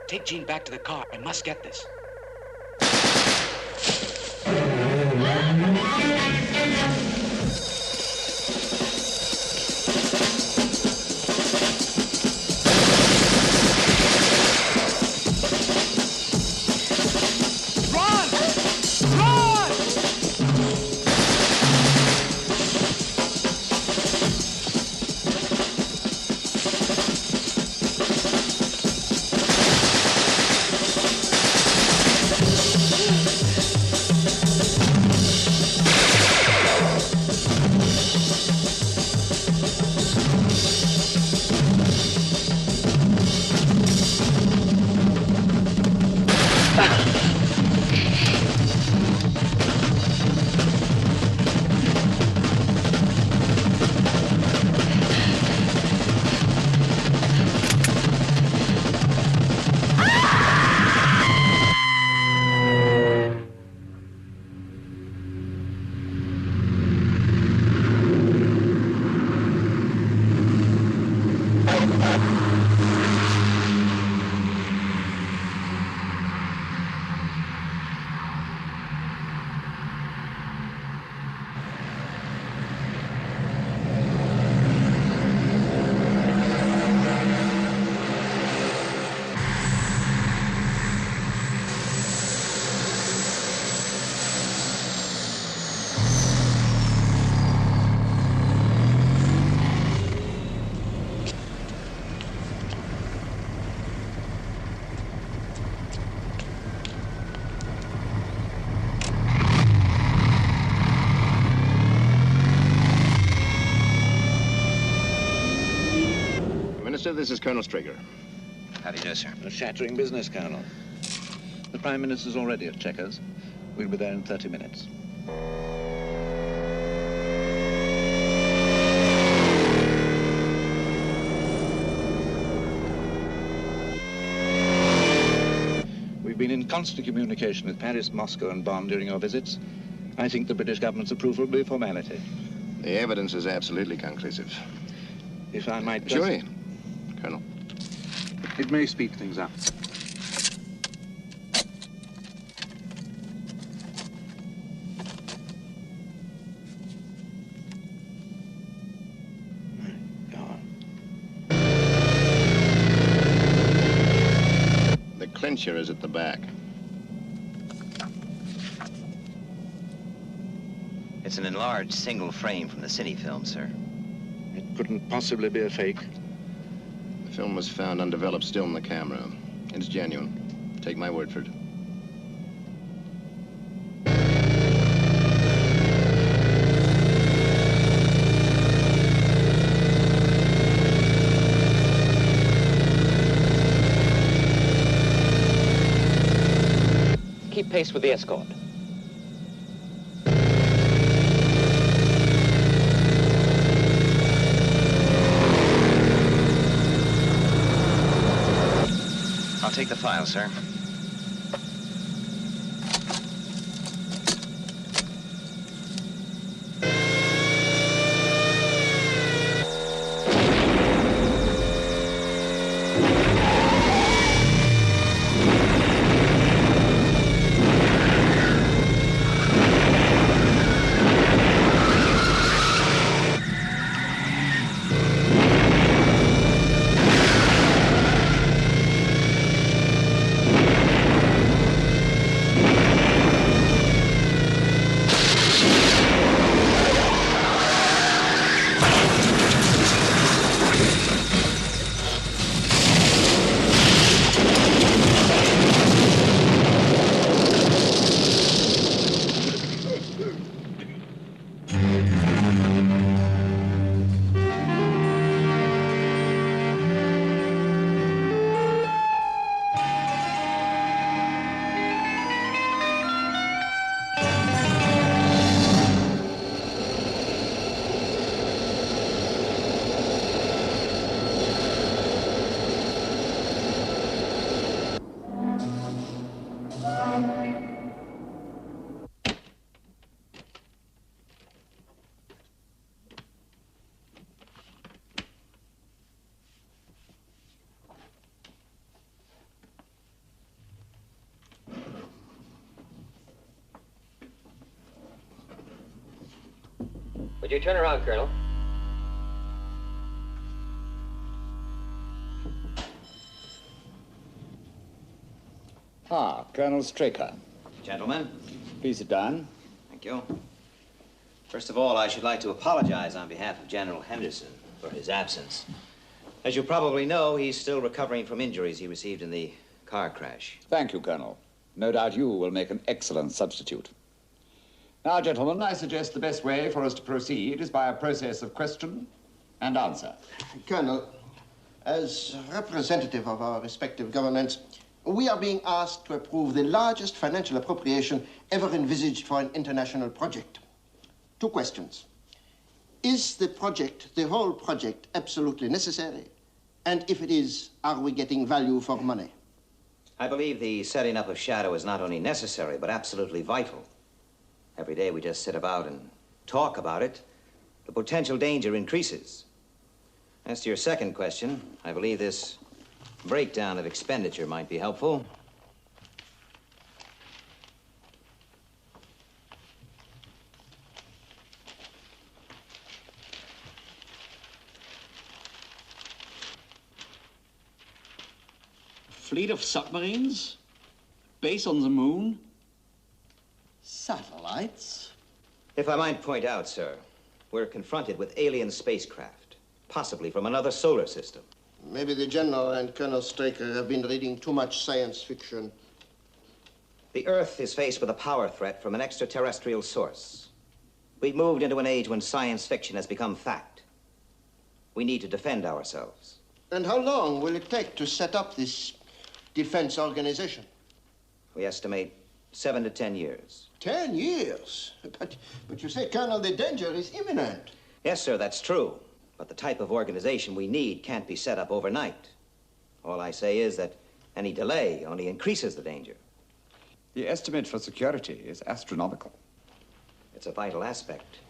Take Jean back to the car. I must get this. This is Colonel Strigger. How do you do, sir? A shattering business, Colonel. The Prime Minister's already at Checkers. We'll be there in 30 minutes. We've been in constant communication with Paris, Moscow, and Bonn during your visits. I think the British government's approval will be a formality. The evidence is absolutely conclusive. If I might... Sure. Colonel. It may speed things up. Go on. The clincher is at the back. It's an enlarged single frame from the city film, sir. It couldn't possibly be a fake. The film was found undeveloped still in the camera. It's genuine. Take my word for it. Keep pace with the escort. I'll take the file, sir. Would you turn around, Colonel? Ah, Colonel Straker. Gentlemen. Please sit down. Thank you. First of all, I should like to apologize on behalf of General Henderson for his absence. As you probably know, he's still recovering from injuries he received in the car crash. Thank you, Colonel. No doubt you will make an excellent substitute. Now, gentlemen, I suggest the best way for us to proceed is by a process of question and answer. Colonel, as representative of our respective governments, we are being asked to approve the largest financial appropriation ever envisaged for an international project. 2 questions. Is the project, the whole project, absolutely necessary? And if it is, are we getting value for money? I believe the setting up of SHADO is not only necessary, but absolutely vital. Every day we just sit about and talk about it, the potential danger increases. As to your second question, I believe this breakdown of expenditure might be helpful. Fleet of submarines? Base on the moon? Satellites? If I might point out, sir, we're confronted with alien spacecraft, possibly from another solar system. Maybe the General and Colonel Straker have been reading too much science fiction. The Earth is faced with a power threat from an extraterrestrial source. We've moved into an age when science fiction has become fact. We need to defend ourselves. And how long will it take to set up this defense organization? We estimate 7 to 10 years. 10 years? But you say, Colonel, the danger is imminent. Yes, sir, that's true. But the type of organization we need can't be set up overnight. All I say is that any delay only increases the danger. The estimate for security is astronomical. It's a vital aspect.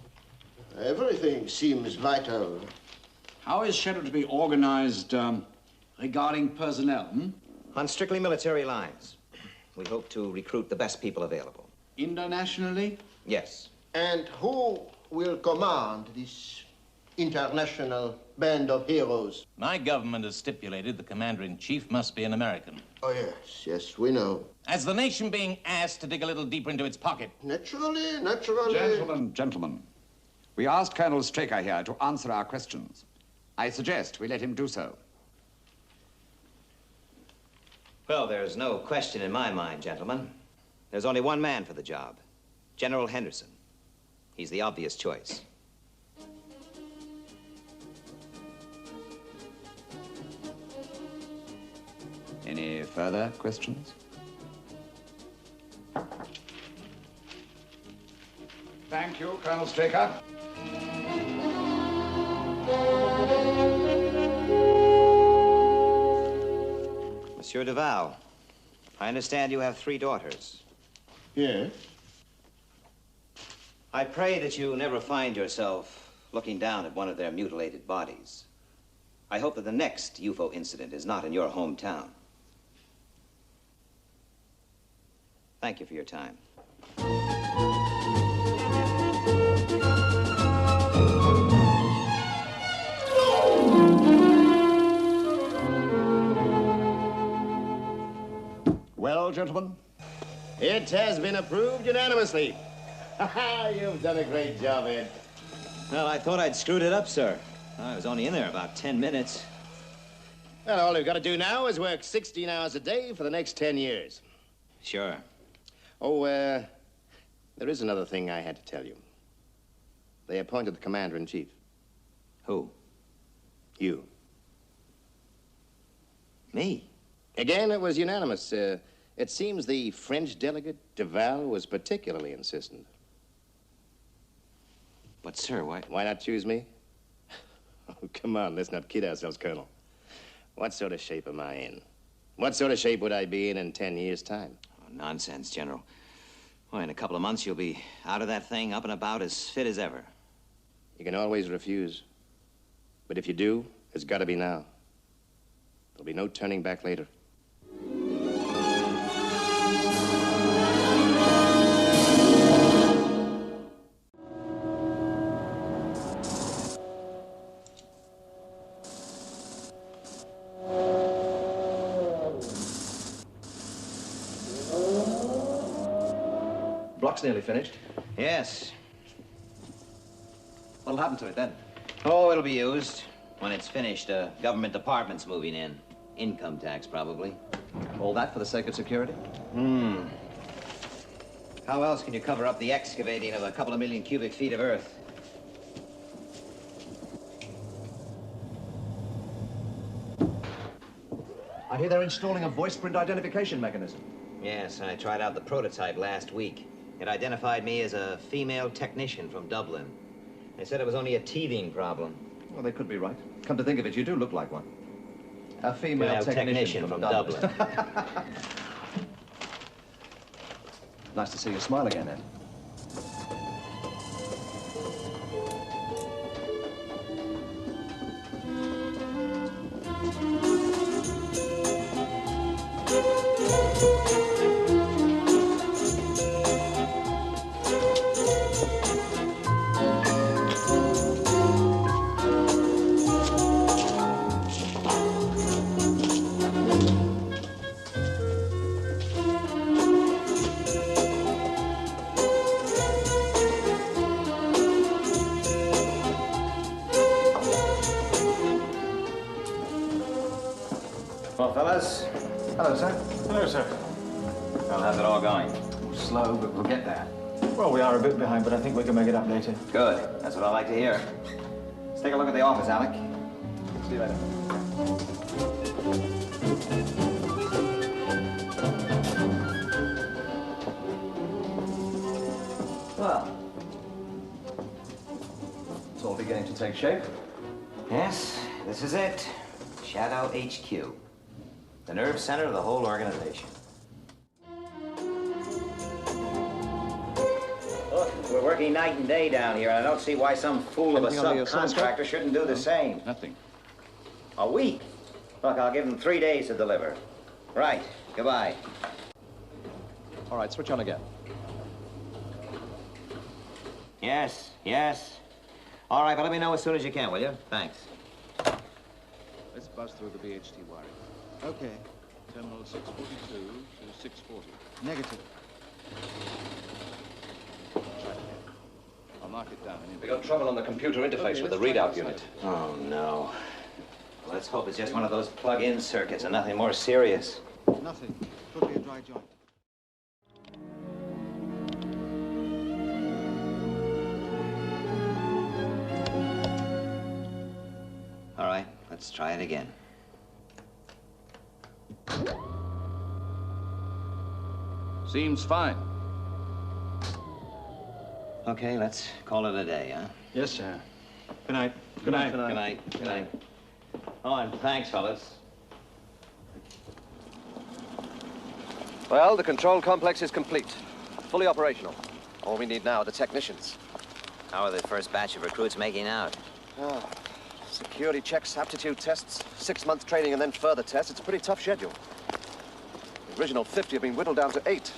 Everything seems vital. How is SHADO to be organized regarding personnel? On strictly military lines. We hope to recruit the best people available. Internationally? Yes. And who will command this international band of heroes? My government has stipulated the commander-in-chief must be an American. Oh, yes, we know. As the nation being asked to dig a little deeper into its pocket. Naturally. Gentlemen. We asked Colonel Straker here to answer our questions. I suggest we let him do so. Well, there's no question in my mind, gentlemen. There's only one man for the job. General Henderson. He's the obvious choice. Any further questions? Thank you, Colonel Straker. Monsieur Duval, I understand you have 3 daughters. Yes. I pray that you never find yourself looking down at one of their mutilated bodies. I hope that the next UFO incident is not in your hometown. Thank you for your time. Well, gentlemen? It has been approved unanimously. You've done a great job, Ed. Well, I thought I'd screwed it up, sir. I was only in there about 10 minutes. Well, all we've got to do now is work 16 hours a day for the next 10 years. Sure. Oh, there is another thing I had to tell you. They appointed the commander-in-chief. Who? You. Me? Again, it was unanimous. It seems the French delegate, Duval, was particularly insistent. But, sir, why... Why not choose me? Oh, come on, let's not kid ourselves, Colonel. What sort of shape am I in? What sort of shape would I be in 10 years' time? Oh, nonsense, General. Why, in a couple of months, you'll be out of that thing, up and about, as fit as ever. You can always refuse. But if you do, it's got to be now. There'll be no turning back later. block's nearly finished. Yes. What'll happen to it then? Oh, it'll be used. When it's finished, a government department's moving in. Income tax, probably. All that for the sake of security? How else can you cover up the excavating of a couple of million cubic feet of earth? I hear they're installing a voice print identification mechanism. Yes, I tried out the prototype last week. It identified me as a female technician from Dublin. They said it was only a teething problem. Well, they could be right. Come to think of it, you do look like one. A female technician from Dublin. Nice to see you smile again, Ed. Well, fellas. Hello, sir. Hello, sir. Well, how's it all going? Slow, but we'll get there. Well, we are a bit behind, but I think we can make it up later. Good. That's what I like to hear. Let's take a look at the office, Alec. See you later. Well, it's all beginning to take shape. Yes, this is it. Shadow HQ. The nerve center of the whole organization. Look, we're working night and day down here, and I don't see why some fool of a subcontractor shouldn't do the same. Nothing. A week? Look, I'll give them 3 days to deliver. Right. Goodbye. All right, switch on again. Yes, yes. All right, but let me know as soon as you can, will you? Thanks. Let's buzz through the BHT wiring. Okay. Terminal 642 to 640. Negative. Try it again. I'll mark it down. We got trouble on the computer interface with the readout unit. Oh, no. Well, let's hope it's just one of those plug-in circuits and nothing more serious. Nothing. Could be a dry joint. All right, let's try it again. Seems fine. Okay, let's call it a day, huh? Yes, sir. Good night. Good night. Good night. Good night. Oh, and thanks, fellas. Well, the control complex is complete. Fully operational. All we need now are the technicians. How are the first batch of recruits making out? Oh, security checks, aptitude tests, 6-month training, and then further tests. It's a pretty tough schedule. The original 50 have been whittled down to 8.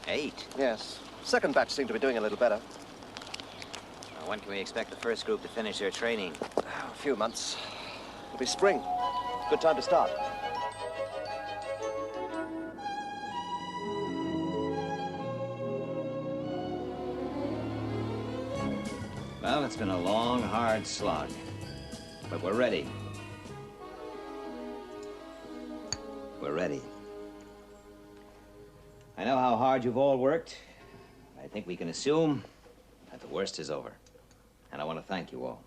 8? Yes. Second batch seem to be doing a little better. When can we expect the first group to finish their training? A few months. It'll be spring. Good time to start. Well, it's been a long, hard slog. But we're ready. We're ready. I know how hard you've all worked. I think we can assume that the worst is over. And I want to thank you all.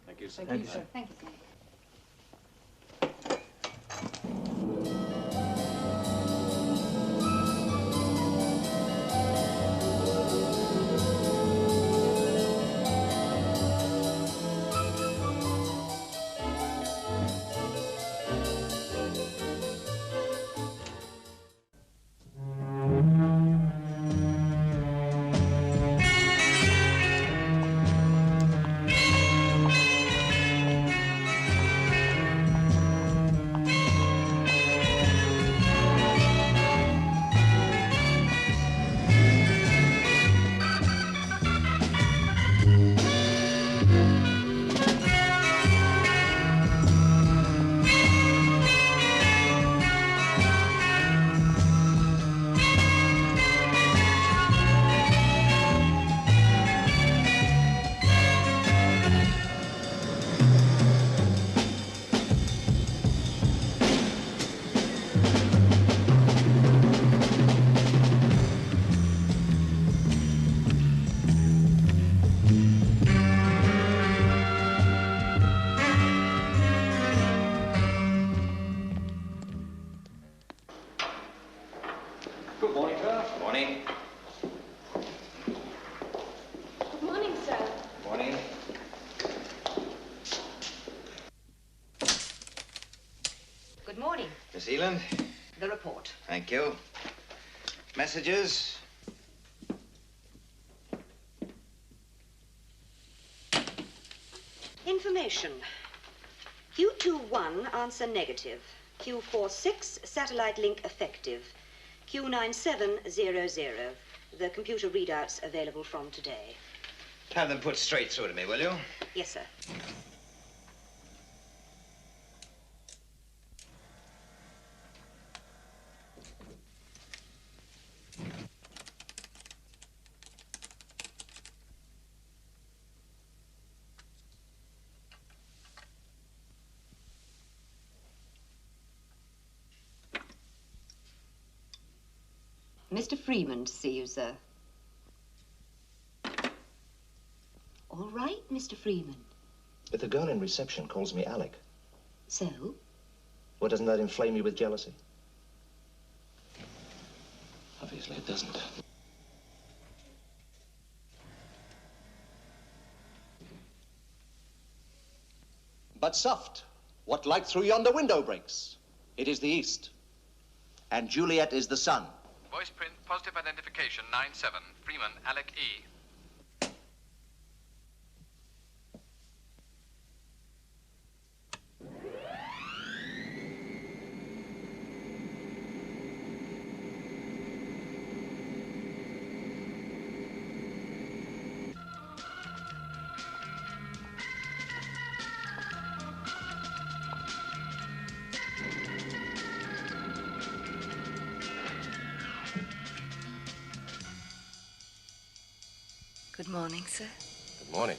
Thank you, sir. Thank you, sir. Thank you, sir. England. The report. Thank you. Messages? Information. Q21, answer negative. Q46, satellite link effective. Q9700. The computer readouts available from today. Have them put straight through to me, will you? Yes, sir. Mr. Freeman to see you, sir. All right, Mr. Freeman. But the girl in reception calls me Alec. So? Well, doesn't that inflame you with jealousy? Obviously it doesn't. But soft, what light through yonder window breaks? It is the east. And Juliet is the sun. Voice print, positive identification, 9-7. Freeman, Alec E. Good morning, sir. Good morning.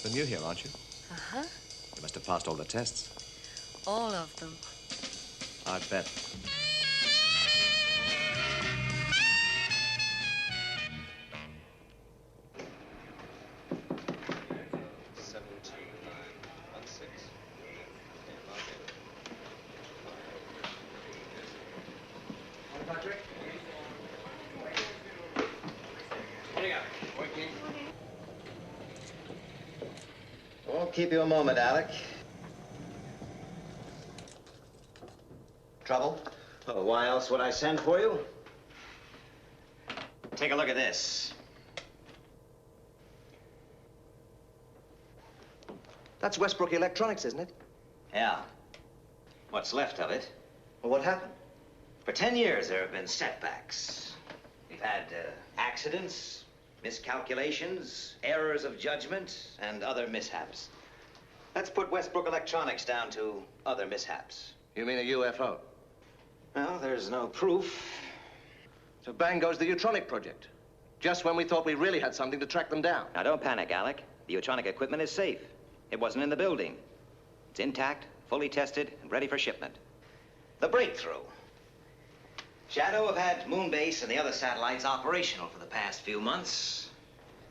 You're new here, aren't you? Uh-huh. You must have passed all the tests. All of them. I bet. Won't keep you a moment, Alec. Trouble? Oh, why else would I send for you? Take a look at this. That's Westbrook Electronics, isn't it? Yeah. What's left of it. Well, what happened? For 10 years, there have been setbacks. We've had accidents, miscalculations, errors of judgment, and other mishaps. Let's put Westbrook Electronics down to other mishaps. You mean a UFO? Well, there's no proof. So bang goes the Utronic project. Just when we thought we really had something to track them down. Now, don't panic, Alec. The Utronic equipment is safe. It wasn't in the building. It's intact, fully tested, and ready for shipment. The breakthrough. SHADO have had Moonbase and the other satellites operational for the past few months.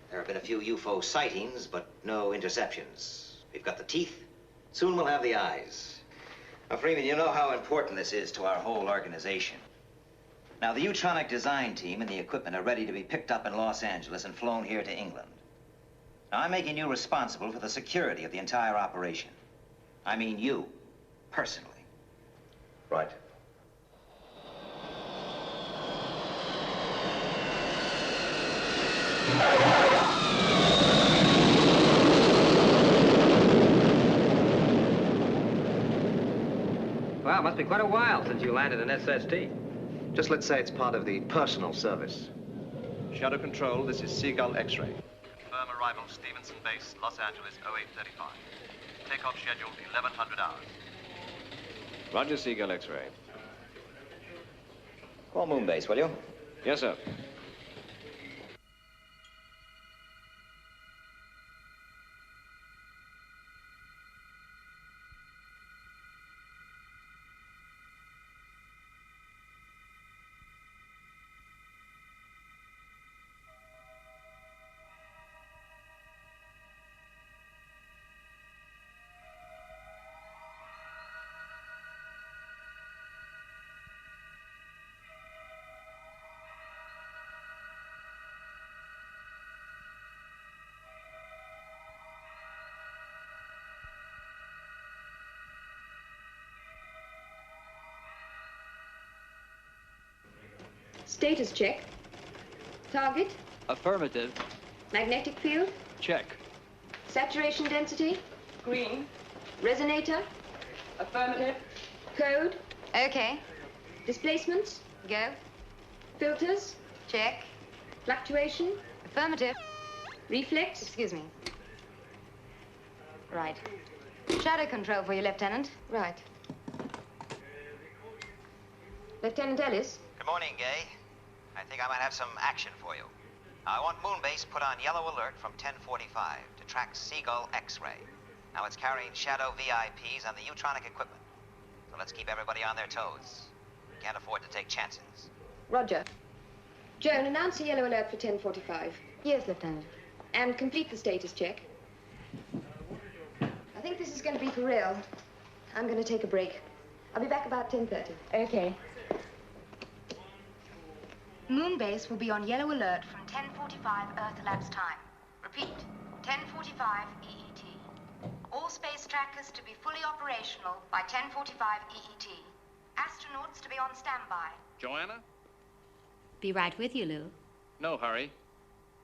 There have been a few UFO sightings, but no interceptions. We've got the teeth. Soon we'll have the eyes. Now, Freeman, you know how important this is to our whole organization. Now, the Utronic design team and the equipment are ready to be picked up in Los Angeles and flown here to England. Now, I'm making you responsible for the security of the entire operation. I mean you, personally. Right. Well, it must be quite a while since you landed an SST. Just let's say it's part of the personal service. Shadow Control, this is Seagull X-ray. Confirm arrival Stevenson Base, Los Angeles, 0835. Takeoff scheduled 1100 hours. Roger, Seagull X-ray. Call Moonbase, will you? Yes, sir. Status check. Target. Affirmative. Magnetic field. Check. Saturation density. Green. Resonator. Affirmative. Code. Okay. Displacements. Go. Filters. Check. Fluctuation. Affirmative. Reflex. Excuse me. Right. Shadow control for you, Lieutenant. Right. Lieutenant Ellis. Good morning, Gay. I think I might have some action for you. I want Moonbase put on yellow alert from 1045 to track Seagull X-ray. Now it's carrying Shadow VIPs on the Utronic equipment. So let's keep everybody on their toes. We can't afford to take chances. Roger. Joan, announce a yellow alert for 1045. Yes, Lieutenant. And complete the status check. I think this is going to be for real. I'm going to take a break. I'll be back about 10:30. Okay. Moonbase will be on yellow alert from 10:45 Earth elapsed time. Repeat, 10:45 EET. All space trackers to be fully operational by 10:45 EET. Astronauts to be on standby. Joanna? Be right with you, Lou. No hurry.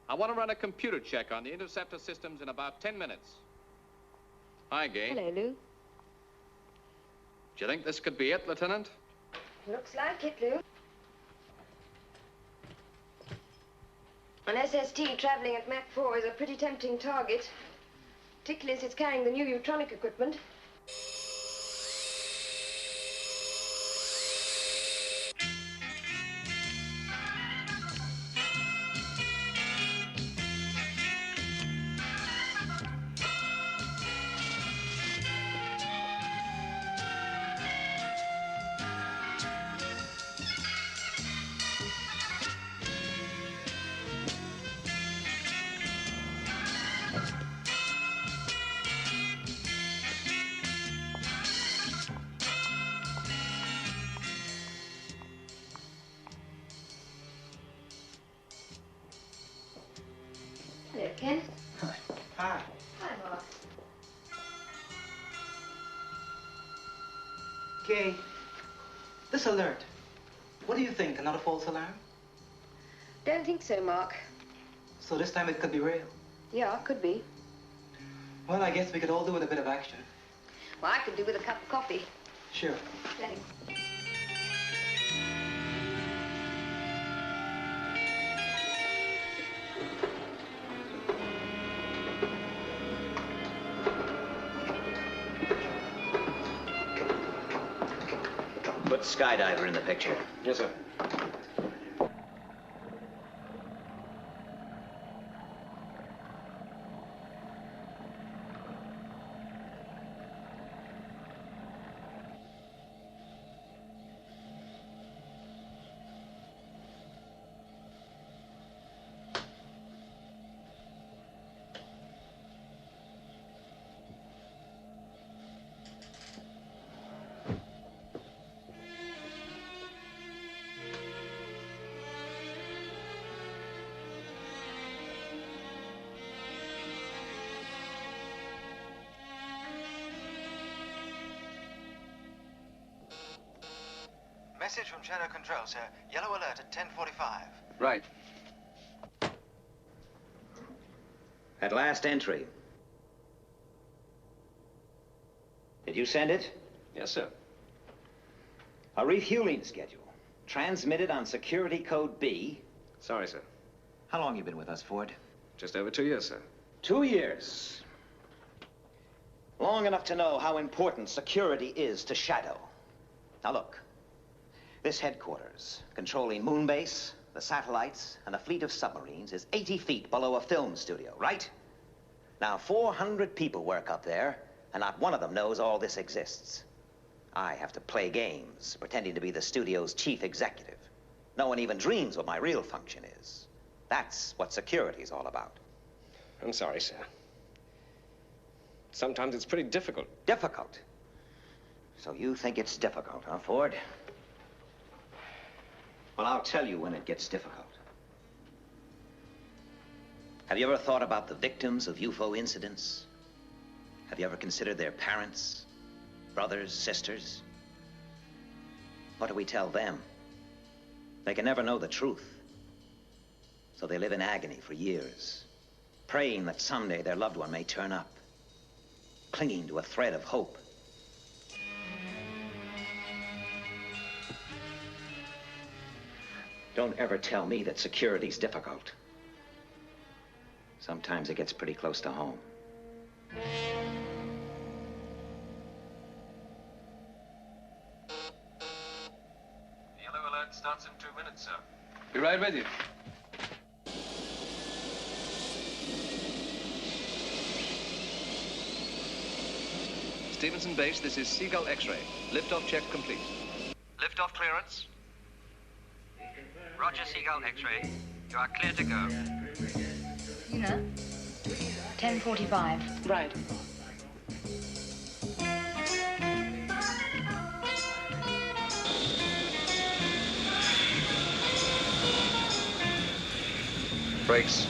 I want to run a computer check on the interceptor systems in about 10 minutes. Hi, Gay. Hello, Lou. Do you think this could be it, Lieutenant? Looks like it, Lou. An SST traveling at Mach 4 is a pretty tempting target, particularly as it's carrying the new Utronic equipment. Hello, Ken. Hi. Hi, Mark. Gay, this alert. What do you think? Another false alarm? Don't think so, Mark. So this time it could be real. Yeah, could be. Well, I guess we could all do with a bit of action. Well, I could do with a cup of coffee. Sure. Thanks. Put Skydiver in the picture. Yes, sir. Message from Shadow Control, sir. Yellow alert at 10:45. Right. At last entry. Did you send it? Yes, sir. A refueling schedule. Transmitted on security code B. Sorry, sir. How long you been with us, Ford? Just over 2 years, sir. 2 years. Long enough to know how important security is to Shadow. Now look. This headquarters, controlling Moonbase, the satellites, and a fleet of submarines, is 80 feet below a film studio, right? Now, 400 people work up there, and not one of them knows all this exists. I have to play games, pretending to be the studio's chief executive. No one even dreams what my real function is. That's what security's all about. I'm sorry, sir. Sometimes it's pretty difficult. Difficult? So you think it's difficult, huh, Ford? Well, I'll tell you when it gets difficult. Have you ever thought about the victims of UFO incidents? Have you ever considered their parents, brothers, sisters? What do we tell them? They can never know the truth. So they live in agony for years, praying that someday their loved one may turn up, clinging to a thread of hope. Don't ever tell me that security's difficult. Sometimes it gets pretty close to home. Yellow alert starts in 2 minutes, sir. Be right with you. Stevenson Base, this is Seagull X-ray. Liftoff check complete. Liftoff clearance. Roger, Seagull X-ray. You are clear to go. You know, 10:45. Right. Brakes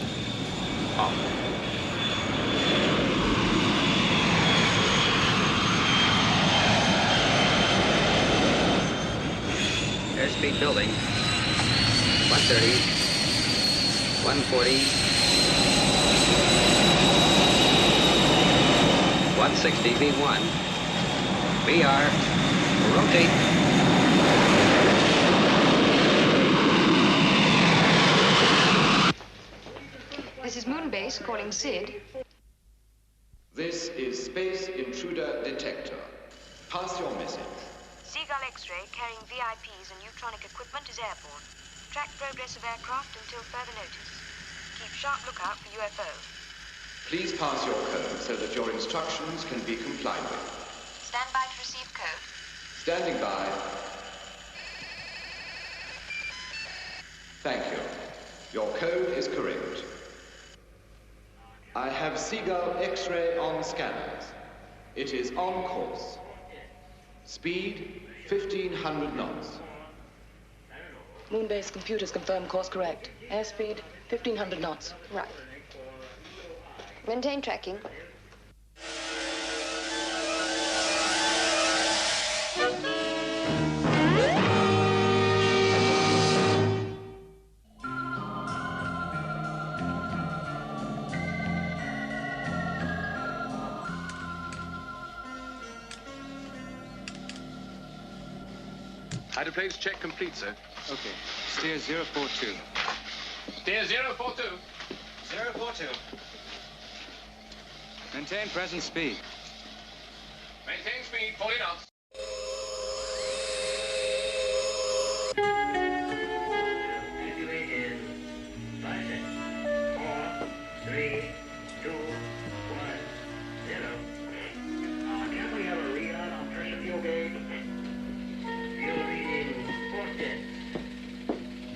off. Airspeed building. 130. 140. 160 V1. VR. Rotate. This is Moonbase calling Sid. This is Space Intruder Detector. Pass your message. Seagull X-ray carrying VIPs and neutronic equipment is airborne. Track progress of aircraft until further notice. Keep sharp lookout for UFO. Please pass your code so that your instructions can be complied with. Stand by to receive code. Standing by. Thank you. Your code is correct. I have Seagull X-ray on scanners. It is on course. Speed 1,500 knots. Moonbase computers confirm course correct. Airspeed 1,500 knots. Right. Maintain tracking. Hydroplanes check complete, sir. Okay. Steer 042. Steer 042. 042. Maintain present speed. Maintain speed, 40 knots.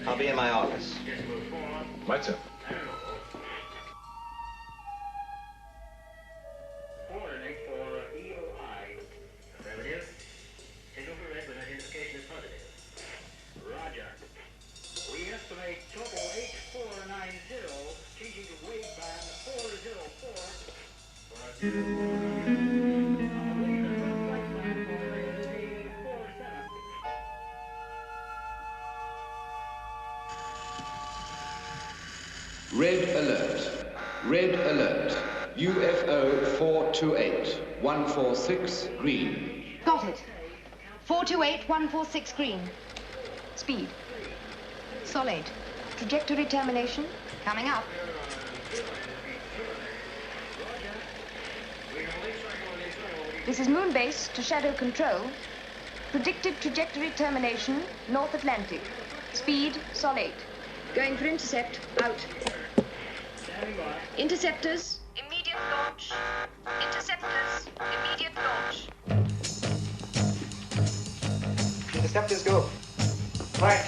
I'll be in my office. Right, sir. Red alert. Red alert. UFO 428. 146 green. Got it. 428 146 green. Speed. Solid. Trajectory termination. Coming up. This is Moonbase to Shadow Control. Predicted trajectory termination, North Atlantic. Speed, solid. Going for intercept, out. Interceptors, immediate launch. Interceptors, immediate launch. Interceptors go. Right.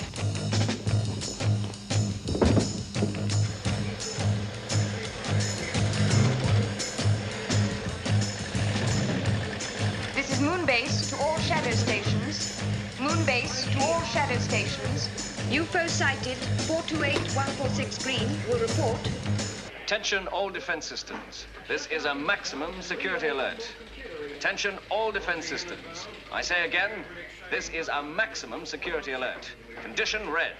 This is Moonbase to all shadow stations. Moonbase to all shadow stations. UFO sighted, 428 146 green, will report. Attention all defense systems. This is a maximum security alert. Attention all defense systems. I say again, this is a maximum security alert. Condition red.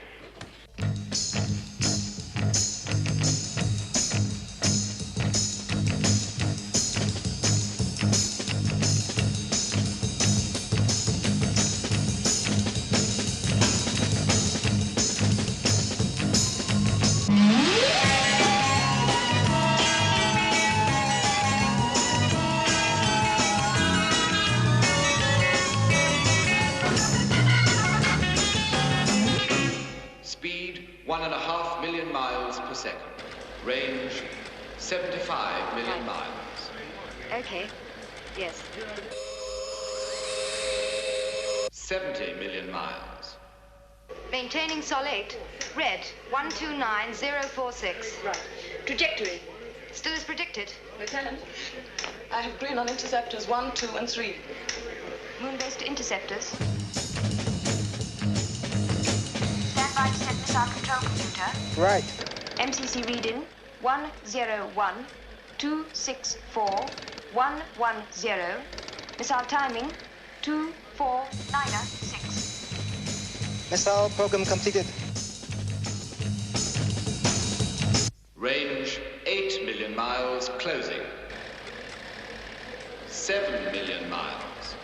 second. Range 75 million miles. Okay. Yes. 70 million miles. Maintaining Sol 8. Red, 129046. Right. Trajectory. Still as predicted. Lieutenant, I have green on interceptors 1, 2, and 3. Moon-based interceptors. Stand by to set missile control computer. Right. MCC reading 101-264-110. Missile timing 24996. Missile program completed. Range 8 million miles closing. 7 million miles.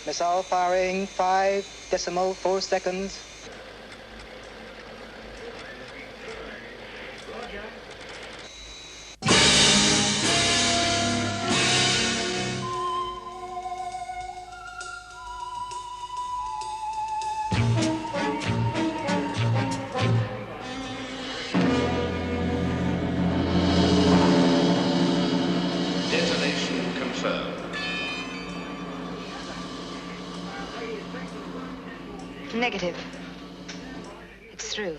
Missile firing 5.4 seconds. Detonation confirmed. Negative. It's through.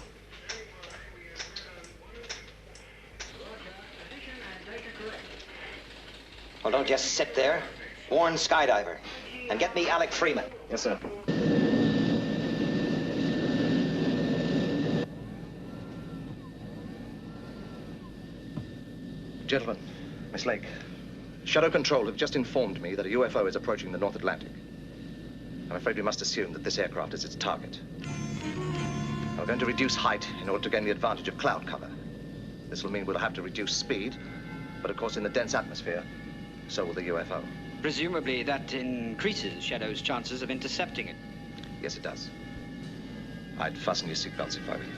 Well, don't just sit there. Warn Skydiver. And get me Alec Freeman. Yes, sir. Gentlemen, Miss Lake, Shadow Control have just informed me that a UFO is approaching the North Atlantic. I'm afraid we must assume that this aircraft is its target. We're going to reduce height in order to gain the advantage of cloud cover. This will mean we'll have to reduce speed, but of course in the dense atmosphere, so will the UFO. Presumably that increases Shadow's chances of intercepting it. Yes, it does. I'd fasten your seatbelts if I were you.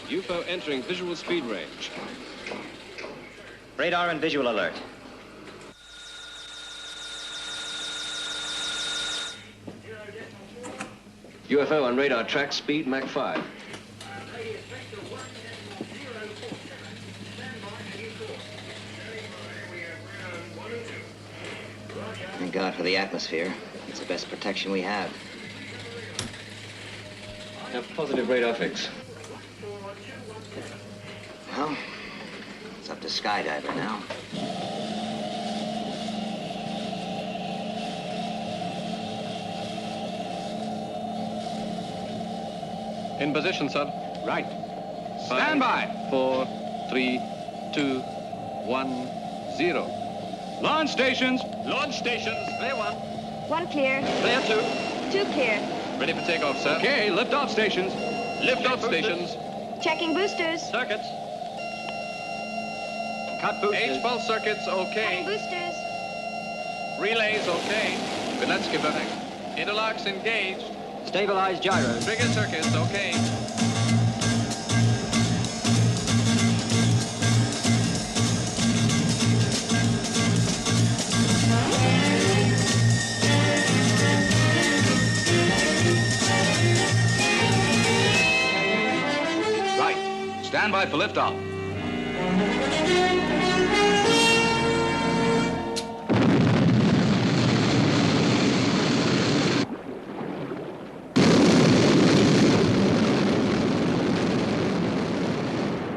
UFO entering visual speed range. Radar and visual alert. UFO on radar track, speed Mach 5. Thank God for the atmosphere. It's the best protection we have. Have positive radar fix. Well, it's up to Skydiver now. In position, sir. Right. Stand by. 4, 3, 2, 1, 0. Launch stations. Launch stations. Clear 1. 1 clear. Clear 2. 2 clear. Ready for takeoff, sir. Okay, lift-off stations. Lift-off stations. Checking boosters. Circuits. Cut boosters. H-pulse circuits, okay. Cutting boosters. Relays, okay. But let's get back. Interlocks engaged. Stabilize gyros. Trigger circuits, okay. Right. Stand by for liftoff.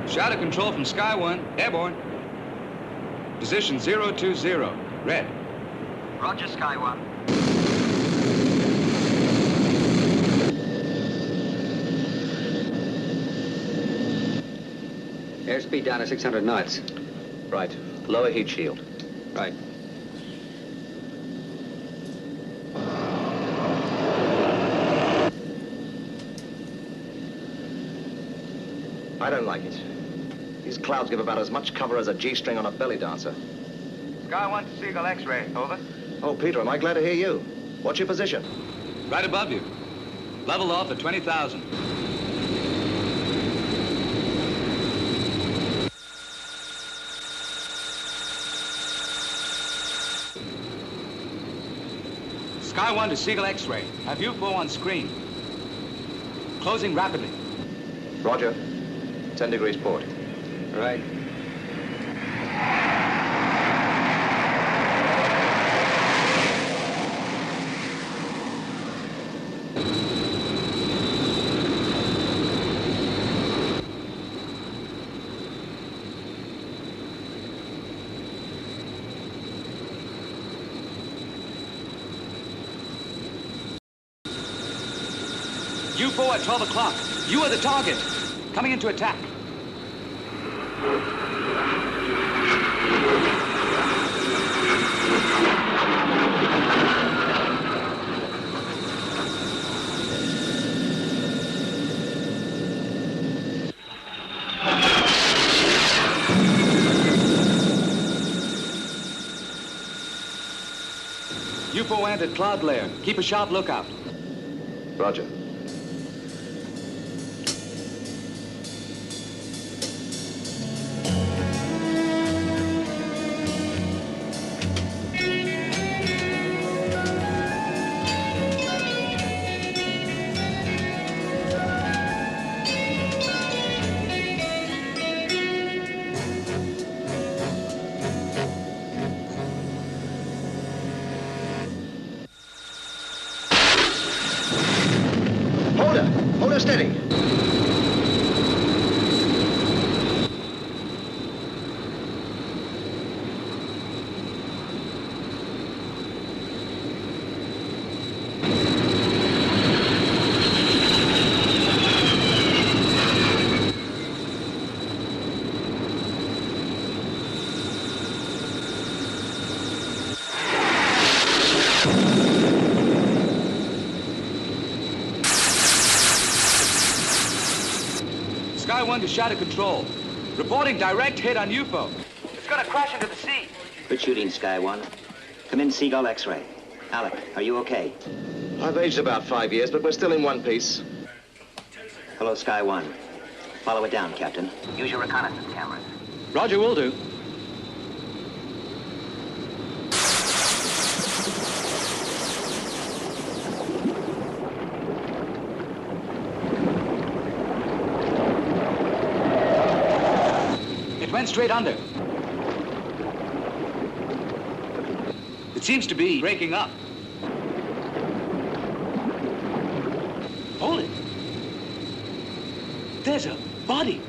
Shadow control from Sky 1, airborne. Position 020, red. Roger, Sky 1. Airspeed down to 600 knots. Right. Lower heat shield. Right. I don't like it. These clouds give about as much cover as a G-string on a belly dancer. Sky 1 to Seagull X-ray, over. Oh, Peter, am I glad to hear you. What's your position? Right above you. Level off at 20,000. Sky 1 to Seagull X-ray. Have UFO on screen. Closing rapidly. Roger. 10 degrees port. Right. UFO at 12 o'clock. You are the target. Coming into attack. UFO entered cloud layer. Keep a sharp lookout. Roger. Hold her steady. Sky 1 to SHADO control. Reporting direct hit on UFO. It's gonna crash into the sea. Good shooting, Sky 1. Come in, Seagull X-ray. Alec, are you okay? I've aged about 5 years, but we're still in one piece. Hello, Sky 1. Follow it down, Captain. Use your reconnaissance cameras. Roger, will do. It went straight under. It seems to be breaking up. Hold it. There's a body.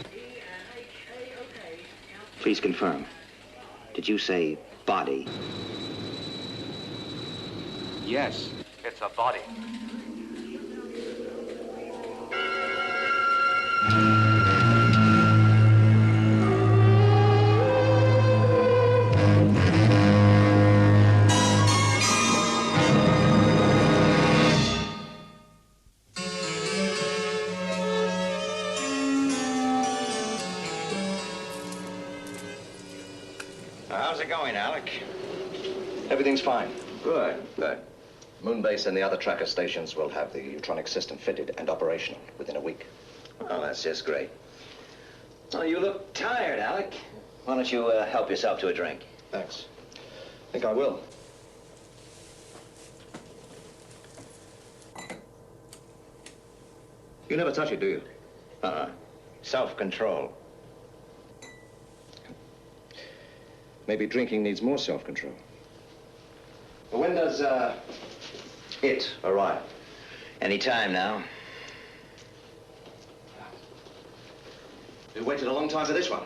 Please confirm. Did you say body? Yes, it's a body. How's it going, Alec? Everything's fine. Good, good. Moonbase and the other tracker stations will have the Utronic system fitted and operational within a week. Oh, that's just great. Well, you look tired, Alec. Why don't you help yourself to a drink? Thanks. I think I will. You never touch it, do you? Self-control. Maybe drinking needs more self-control. Well, when does, it arrive? Any time now. You waited a long time for this one.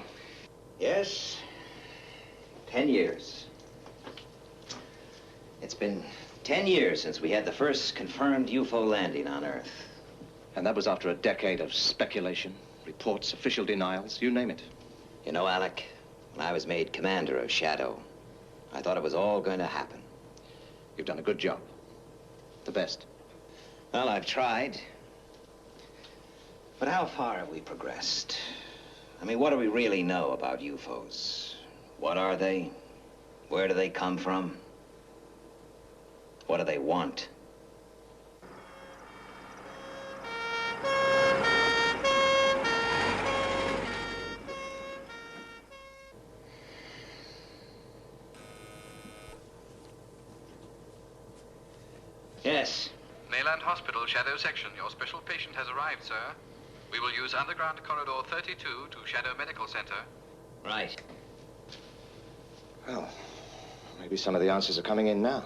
Yes. 10 years. It's been 10 years since we had the first confirmed UFO landing on Earth. And that was after a decade of speculation, reports, official denials, you name it. You know, Alec, when I was made commander of SHADO, I thought it was all going to happen. You've done a good job. The best. Well, I've tried. But how far have we progressed? I mean, what do we really know about UFOs? What are they? Where do they come from? What do they want? Yes. Mayland Hospital, Shadow Section. Your special patient has arrived, sir. We will use underground corridor 32 to Shadow Medical Center. Right. Well, maybe some of the answers are coming in now.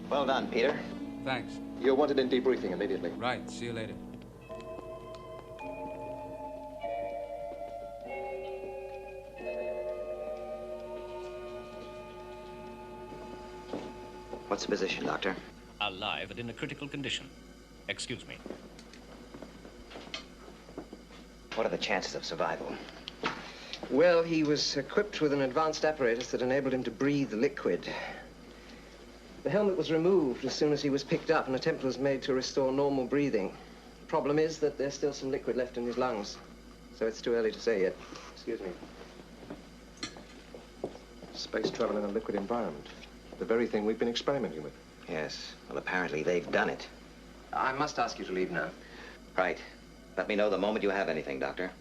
Well done, Peter. Thanks. You're wanted in debriefing immediately. Right. See you later. What's the position, Doctor? Alive and in a critical condition. Excuse me. What are the chances of survival? Well, he was equipped with an advanced apparatus that enabled him to breathe liquid. The helmet was removed as soon as he was picked up, and an attempt was made to restore normal breathing. Problem is that there's still some liquid left in his lungs, so it's too early to say yet. Excuse me. Space travel in a liquid environment. The very thing we've been experimenting with. Yes. Well, apparently they've done it. I must ask you to leave now. Right. Let me know the moment you have anything, Doctor.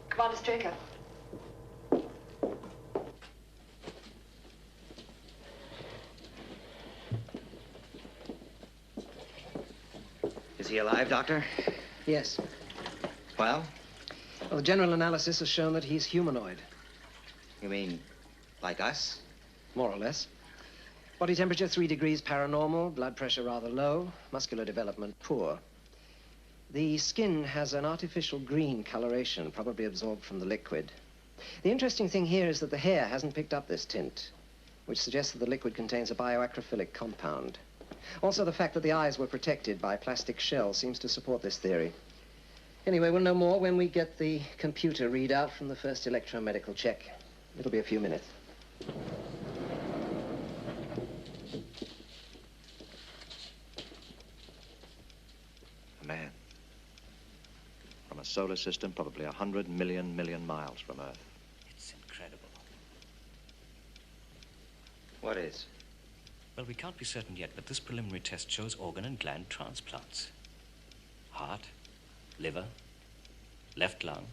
Commander Straker. Is he alive, Doctor? Yes. Well? Well, the general analysis has shown that he's humanoid. You mean like us? More or less. Body temperature 3 degrees paranormal, blood pressure rather low, muscular development poor. The skin has an artificial green coloration, probably absorbed from the liquid. The interesting thing here is that the hair hasn't picked up this tint, which suggests that the liquid contains a bioacrophilic compound. Also, the fact that the eyes were protected by plastic shells seems to support this theory. Anyway, we'll know more when we get the computer readout from the first electromedical check. It'll be a few minutes. A man. From a solar system probably 100 million miles from Earth. It's incredible. What is? Well, we can't be certain yet, but this preliminary test shows organ and gland transplants. Heart, liver, left lung,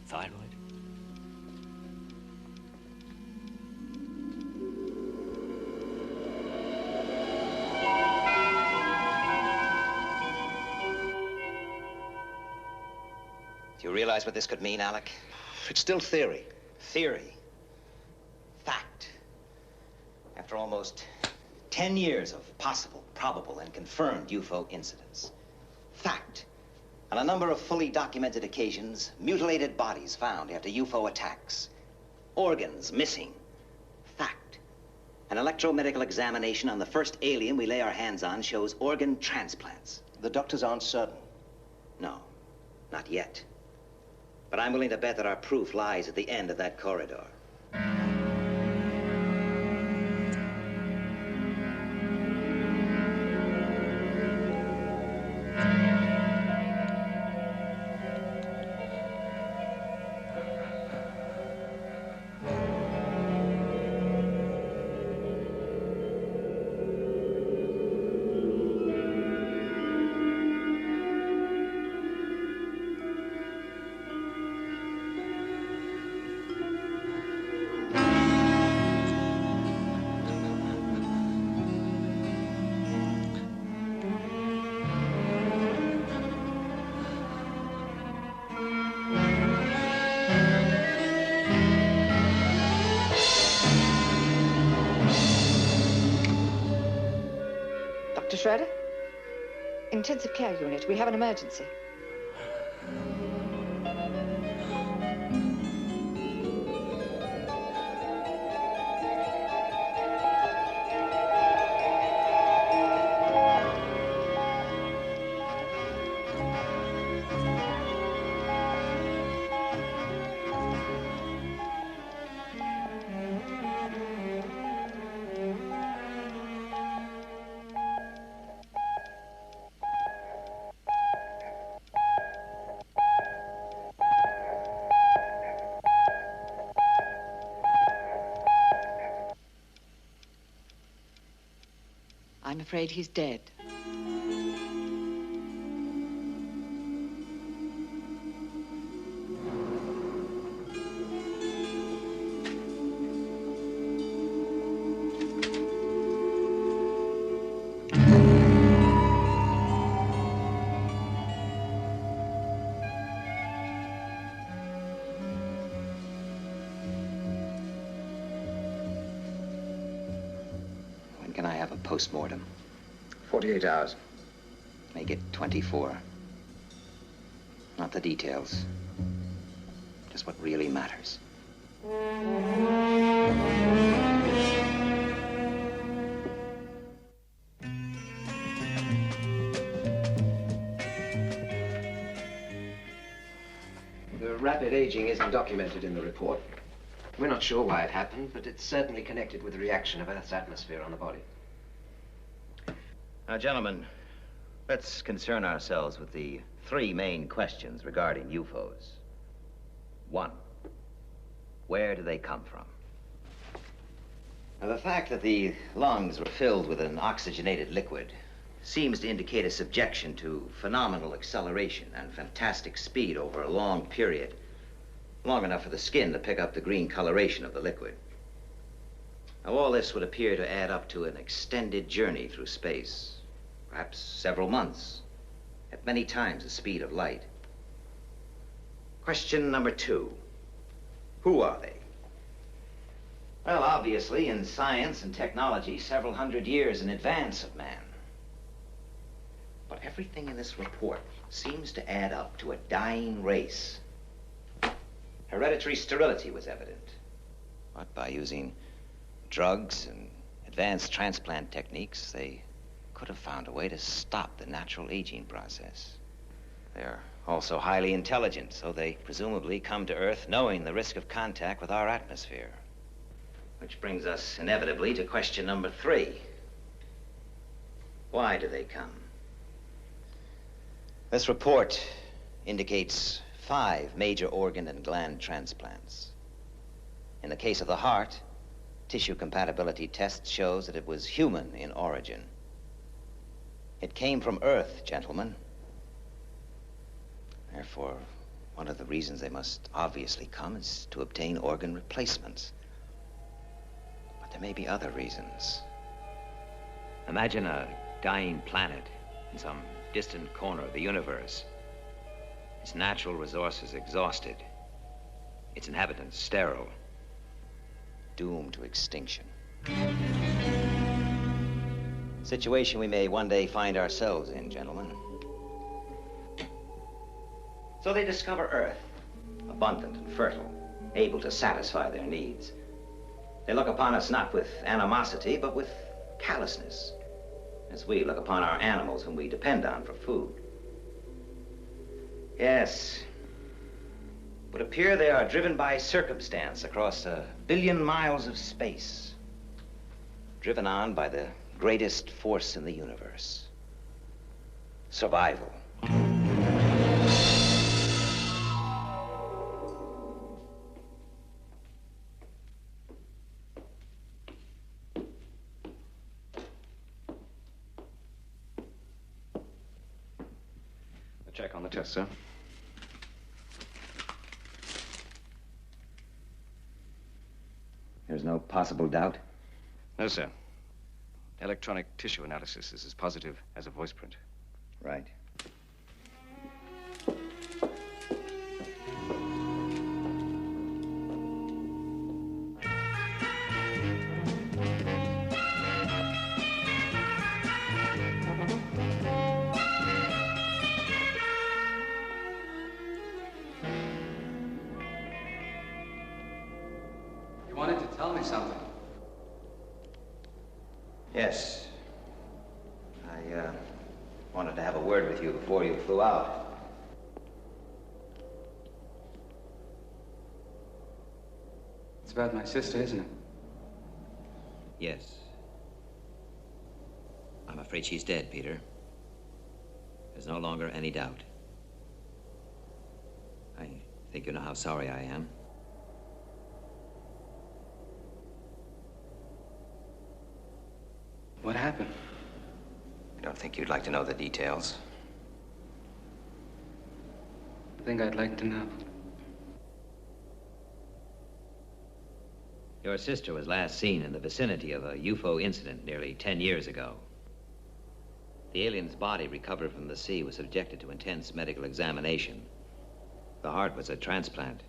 thyroid. Do you realize what this could mean, Alec? It's still theory. Theory. Fact. After almost 10 years of possible, probable, and confirmed UFO incidents. Fact. On a number of fully documented occasions, mutilated bodies found after UFO attacks. Organs missing. Fact. An electromedical examination on the first alien we lay our hands on shows organ transplants. The doctors aren't certain. No, not yet. But I'm willing to bet that our proof lies at the end of that corridor. Schroeder? Intensive care unit. We have an emergency. I'm afraid he's dead. When can I have a post-mortem? 48 hours. Make it 24. Not the details. Just what really matters. The rapid aging isn't documented in the report. We're not sure why it happened, but it's certainly connected with the reaction of Earth's atmosphere on the body. Now, gentlemen, let's concern ourselves with the three main questions regarding UFOs. 1, where do they come from? Now, the fact that the lungs were filled with an oxygenated liquid seems to indicate a subjection to phenomenal acceleration and fantastic speed over a long period, long enough for the skin to pick up the green coloration of the liquid. Now, all this would appear to add up to an extended journey through space, perhaps several months, at many times the speed of light. Question number 2, who are they? Well, obviously, in science and technology, several hundred years in advance of man. But everything in this report seems to add up to a dying race. Hereditary sterility was evident. But by using drugs and advanced transplant techniques, they could have found a way to stop the natural aging process. They're also highly intelligent, so they presumably come to Earth knowing the risk of contact with our atmosphere. Which brings us inevitably to question number 3. Why do they come? This report indicates 5 major organ and gland transplants. In the case of the heart, tissue compatibility test shows that it was human in origin. It came from Earth, gentlemen. Therefore, one of the reasons they must obviously come is to obtain organ replacements. But there may be other reasons. Imagine a dying planet in some distant corner of the universe. Its natural resources exhausted. Its inhabitants sterile. Doomed to extinction. Situation we may one day find ourselves in, gentlemen. So they discover Earth, abundant and fertile, able to satisfy their needs. They look upon us not with animosity, but with callousness, as we look upon our animals whom we depend on for food. Yes, it would appear they are driven by circumstance across 1 billion miles of space, driven on by the greatest force in the universe, survival. A check on the test, sir. There's no possible doubt? No, sir. Electronic tissue analysis is as positive as a voice print. Right. Tell me something. Yes. I wanted to have a word with you before you flew out. It's about my sister, isn't it? Yes. I'm afraid she's dead, Peter. There's no longer any doubt. I think you know how sorry I am. What happened? I don't think you'd like to know the details. I think I'd like to know. Your sister was last seen in the vicinity of a UFO incident nearly 10 years ago. The alien's body recovered from the sea was subjected to intense medical examination. The heart was a transplant.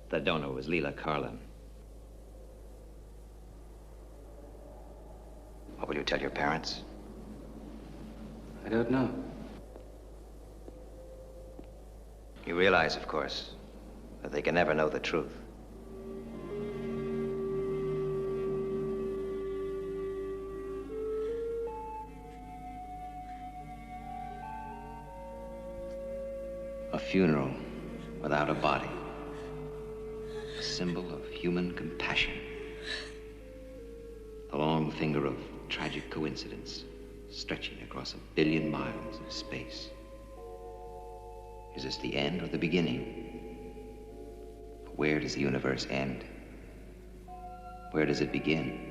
The donor was Leela Carlin. What will you tell your parents? I don't know. You realize, of course, that they can never know the truth. A funeral without a body. A symbol of human compassion. The long finger of tragic coincidence stretching across 1 billion miles of space. Is this the end or the beginning? Where does the universe end? Where does it begin?